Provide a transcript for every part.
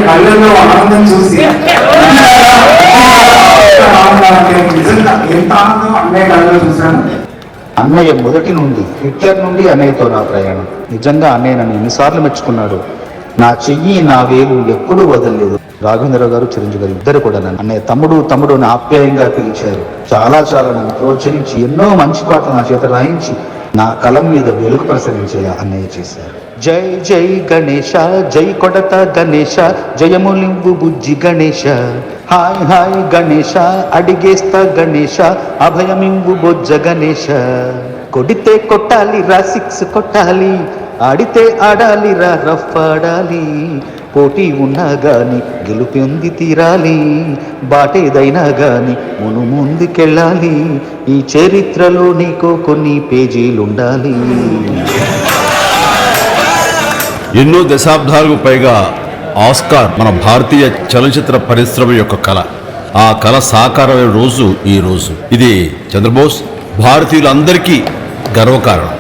కళ్ళల్లో ఆనందం చూసి నిజంగా ఎంత ఆనందం అన్నయ్య కళ్ళలో చూశాను. అన్నయ్య మొదటి నుండి హిట్లర్ నుండి అన్నయ్యతో నా ప్రయాణం. నిజంగా అన్నయ్య నన్ను ఎన్నిసార్లు మెచ్చుకున్నాడు. నా చెయ్యి నా వేలు ఎప్పుడూ వదలలేదు. రాఘవేంద్రరావు గారు, చిరంజీవి గారు ఇద్దరు కూడా నన్ను అన్నయ్య తమ్ముడు అని ఆప్యాయంగా పిలిచారు. చాలా నన్ను ప్రోత్సహించి ఎన్నో మంచి పాటలు నా చేత రాయించి నా కలం మీద వెలుగు ప్రసరించేలా అన్నయ్య చేశారు. జై జై గణేశ, జై కొడత గణేశ, జయములింబు బుజ్జి గణేశ, హాయ్ హాయ్ గణేశ, అడిగేస్తా గణేశ, అభయమింబు బొజ్జ గణేశ. కొడితే కొట్టాలి రా, సిక్స్ కొట్టాలి, ఆడితే ఆడాలి రా, రఫ్ ఆడాలి, పోటీ ఉన్నా గాని గెలుపొంది తీరాలి, బాటేదైనా గాని ముందుకెళ్ళాలి, ఈ చరిత్రలో నీకు కొన్ని పేజీలుండాలి. ఎన్నో దశాబ్దాలకు పైగా ఆస్కార్ మన భారతీయ చలనచిత్ర పరిశ్రమ యొక్క కళ. ఆ కళ సాకారమైన రోజు ఈ రోజు. ఇది చంద్రబోస్ భారతీయులందరికీ గర్వకారణం.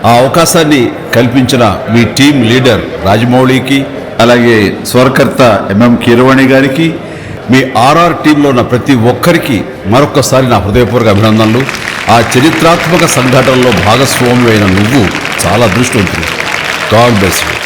ఆ అవకాశాన్ని కల్పించిన మీ టీం లీడర్ రాజమౌళికి, అలాగే స్వరకర్త ఎంఎం కీరవాణి గారికి, మీ ఆర్ఆర్ టీంలో ఉన్న ప్రతి ఒక్కరికి మరొక్కసారి నా హృదయపూర్వక అభినందనలు. ఆ చరిత్రాత్మక సంఘటనలో భాగస్వామి అయిన నువ్వు చాలా అదృష్టవంతుడు. God bless you.